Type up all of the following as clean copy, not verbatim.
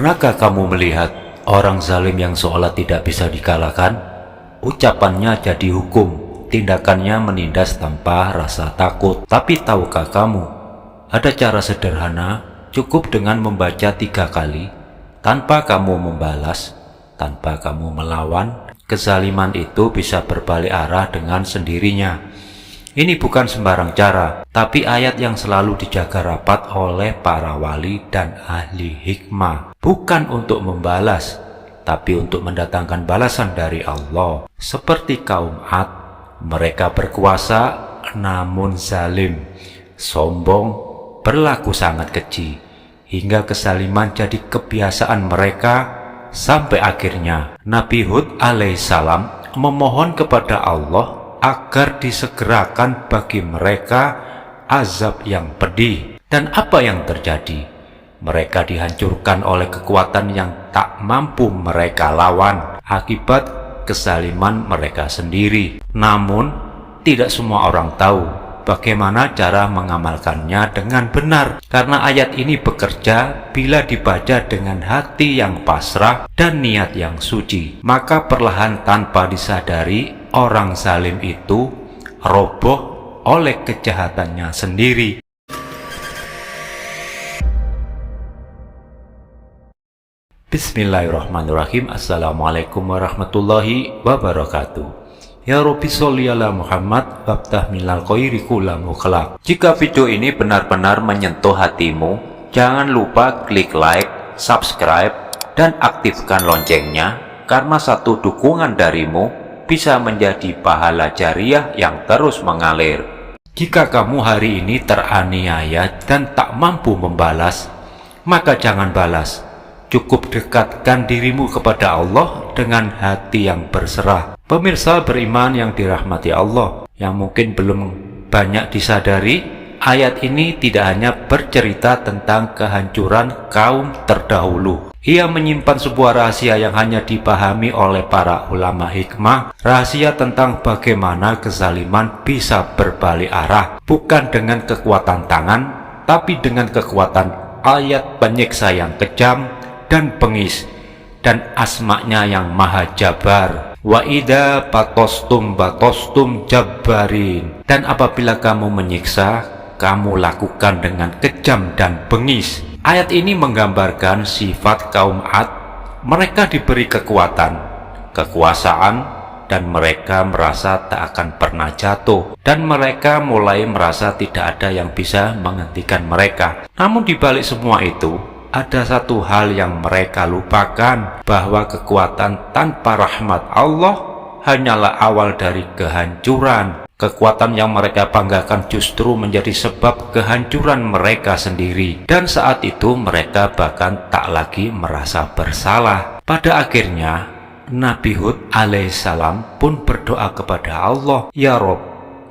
Pernahkah kamu melihat orang zalim yang seolah tidak bisa dikalahkan? Ucapannya jadi hukum, tindakannya menindas tanpa rasa takut. Tapi tahukah kamu, ada cara sederhana, cukup dengan membaca 3 kali, tanpa kamu membalas, tanpa kamu melawan, kezaliman itu bisa berbalik arah dengan sendirinya. Ini bukan sembarang cara, tapi ayat yang selalu dijaga rapat oleh para wali dan ahli hikmah. Bukan untuk membalas, tapi untuk mendatangkan balasan dari Allah. Seperti kaum Ad, mereka berkuasa namun zalim, sombong, berlaku sangat keji, hingga kezaliman jadi kebiasaan mereka, sampai akhirnya Nabi Hud alaihissalam memohon kepada Allah agar disegerakan bagi mereka azab yang pedih. Dan apa yang terjadi? Mereka dihancurkan oleh kekuatan yang tak mampu mereka lawan akibat kezaliman mereka sendiri. Namun, tidak semua orang tahu bagaimana cara mengamalkannya dengan benar. Karena ayat ini bekerja bila dibaca dengan hati yang pasrah dan niat yang suci. Maka perlahan tanpa disadari, orang zalim itu roboh oleh kejahatannya sendiri. Bismillahirrahmanirrahim. Assalamualaikum warahmatullahi wabarakatuh. Ya Rabbi sholli ala Muhammad wabtah minal khairi kulla mukhlaq. Jika video ini benar-benar menyentuh hatimu, jangan lupa klik like, subscribe, dan aktifkan loncengnya, karena satu dukungan darimu bisa menjadi pahala jariah yang terus mengalir. Jika kamu hari ini teraniaya dan tak mampu membalas, maka jangan balas. Cukup dekatkan dirimu kepada Allah dengan hati yang berserah. Pemirsa beriman yang dirahmati Allah, yang mungkin belum banyak disadari, ayat ini tidak hanya bercerita tentang kehancuran kaum terdahulu. Ia menyimpan sebuah rahasia yang hanya dipahami oleh para ulama hikmah, rahasia tentang bagaimana kezaliman bisa berbalik arah, bukan dengan kekuatan tangan, tapi dengan kekuatan ayat penyiksa yang kejam dan bengis, dan asma-Nya yang maha jabar. Wa idza batostum jabbarin. Dan apabila kamu menyiksa, kamu lakukan dengan kejam dan bengis. Ayat ini menggambarkan sifat kaum Ad. Mereka diberi kekuatan, kekuasaan, dan mereka merasa tak akan pernah jatuh. Dan mereka mulai merasa tidak ada yang bisa menghentikan mereka. Namun di balik semua itu, ada satu hal yang mereka lupakan, bahwa kekuatan tanpa rahmat Allah hanyalah awal dari kehancuran. Kekuatan yang mereka banggakan justru menjadi sebab kehancuran mereka sendiri. Dan saat itu mereka bahkan tak lagi merasa bersalah. Pada akhirnya Nabi Hud alaihissalam pun berdoa kepada Allah, "Ya Rob,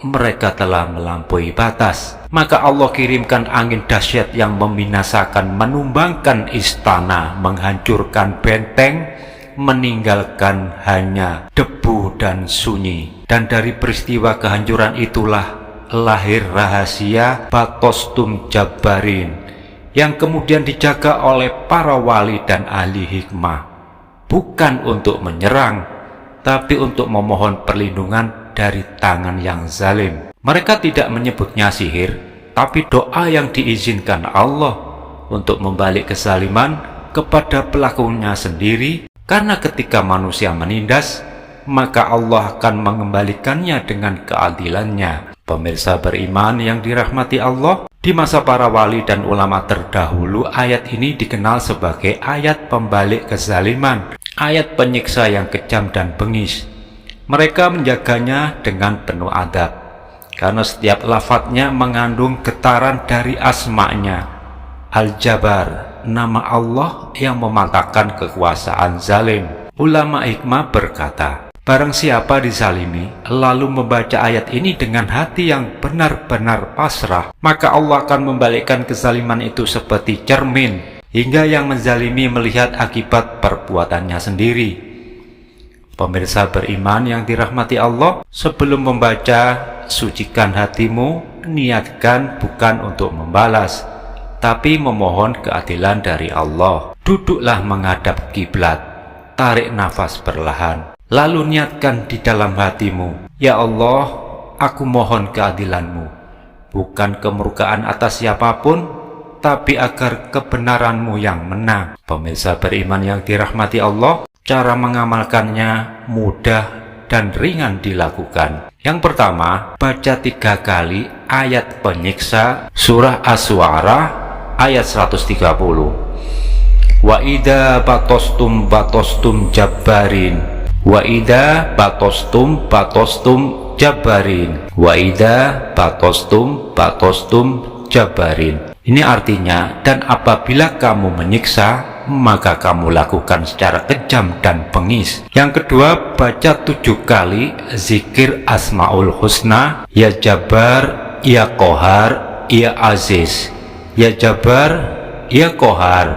mereka telah melampaui batas." Maka Allah kirimkan angin dahsyat yang membinasakan, menumbangkan istana, menghancurkan benteng, meninggalkan hanya debu dan sunyi. Dan dari peristiwa kehancuran itulah lahir rahasia batostum jabbarin, yang kemudian dijaga oleh para wali dan ahli hikmah, bukan untuk menyerang, tapi untuk memohon perlindungan dari tangan yang zalim. Mereka tidak menyebutnya sihir, tapi doa yang diizinkan Allah untuk membalik kezaliman kepada pelakunya sendiri. Karena ketika manusia menindas, maka Allah akan mengembalikannya dengan keadilannya. Pemirsa beriman yang dirahmati Allah, di masa para wali dan ulama terdahulu, ayat ini dikenal sebagai ayat pembalik kezaliman, ayat penyiksa yang kejam dan bengis. Mereka menjaganya dengan penuh adab, karena setiap lafadznya mengandung getaran dari asma-Nya. Al-Jabbar, nama Allah yang mematahkan kekuasaan zalim. Ulama hikmah berkata, barang siapa dizalimi lalu membaca ayat ini dengan hati yang benar-benar pasrah, maka Allah akan membalikkan kezaliman itu seperti cermin, hingga yang menzalimi melihat akibat perbuatannya sendiri. Pemirsa beriman yang dirahmati Allah, sebelum membaca, sucikan hatimu, niatkan bukan untuk membalas, tapi memohon keadilan dari Allah. Duduklah menghadap kiblat, tarik nafas perlahan, lalu niatkan di dalam hatimu, ya Allah, aku mohon keadilan-Mu, bukan kemurkaan atas siapapun, tapi agar kebenaran-Mu yang menang. Pemirsa beriman yang dirahmati Allah, cara mengamalkannya mudah dan ringan dilakukan. Yang pertama, baca 3 kali ayat penyiksa surah Asy-Syu'ara ayat 130. Wa idza batostum batostum jabbarin, wa idza batostum batostum jabbarin, wa idza batostum batostum jabbarin. Ini artinya, dan apabila kamu menyiksa, maka kamu lakukan secara kejam dan bengis. Yang kedua, baca 7 kali zikir Asmaul Husna, ya Jabbar, ya Qahar, ya Aziz. Ya Jabbar, ya Qahar,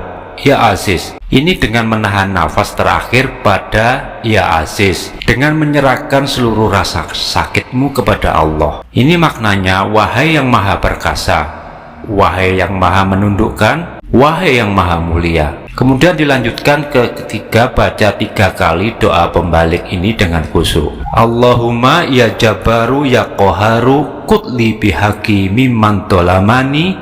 ya Aziz. Ini dengan menahan nafas terakhir pada ya Aziz, dengan menyerahkan seluruh rasa sakitmu kepada Allah. Ini maknanya, wahai yang maha perkasa, wahai yang maha menundukkan, wahai yang maha mulia. Kemudian dilanjutkan ke ketiga, baca 3 kali doa pembalik ini dengan khusyuk. Allahumma ya Jabbaru ya Qaharu kutli bihaqi mimman tolamani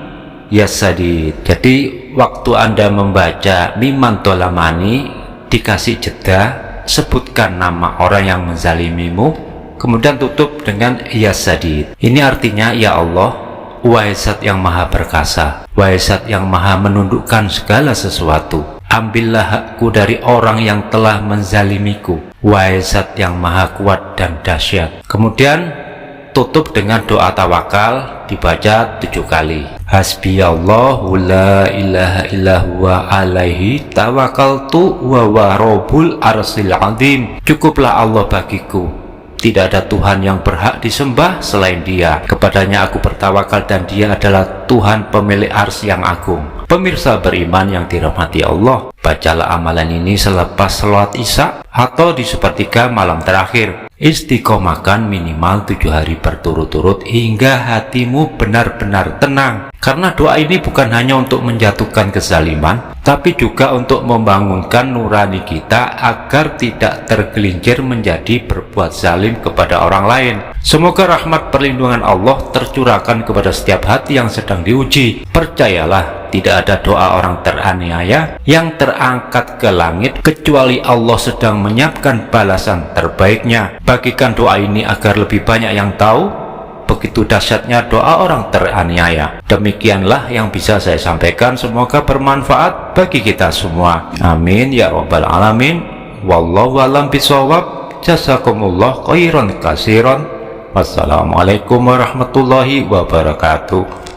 ya Sadid. Jadi waktu Anda membaca mimman tolamani, dikasih jeda, sebutkan nama orang yang menzalimimu, kemudian tutup dengan ya Sadid. Ini artinya, ya Allah, wahai Zat yang maha perkasa, wahai Zat yang maha menundukkan segala sesuatu, ambillah hakku dari orang yang telah menzalimiku, wahai Zat yang maha kuat dan dahsyat. Kemudian tutup dengan doa tawakal, dibaca 7 kali. Hasbiyallahu la ilaha illallah alaihi tawakkaltu wa huwa rabbul arsyil azim. Cukuplah Allah bagiku, tidak ada Tuhan yang berhak disembah selain Dia. Kepadanya aku bertawakal dan Dia adalah Tuhan pemilik arsy yang agung. Pemirsa beriman yang dirahmati Allah, bacalah amalan ini selepas sholat Isya atau di sepertiga malam terakhir. Istiqomahkan minimal 7 hari berturut-turut hingga hatimu benar-benar tenang. Karena doa ini bukan hanya untuk menjatuhkan kezaliman, tapi juga untuk membangunkan nurani kita agar tidak tergelincir menjadi berbuat zalim kepada orang lain. Semoga rahmat perlindungan Allah tercurahkan kepada setiap hati yang sedang diuji. Percayalah, tidak ada doa orang teraniaya yang terangkat ke langit kecuali Allah sedang menyiapkan balasan terbaiknya. Bagikan doa ini agar lebih banyak yang tahu begitu dahsyatnya doa orang teraniaya. Demikianlah yang bisa saya sampaikan, semoga bermanfaat bagi kita semua. Amin ya rabbal alamin. Wallahu a'lam bishawab. Jazakumullah khairan katsiran. Wassalamualaikum warahmatullahi wabarakatuh.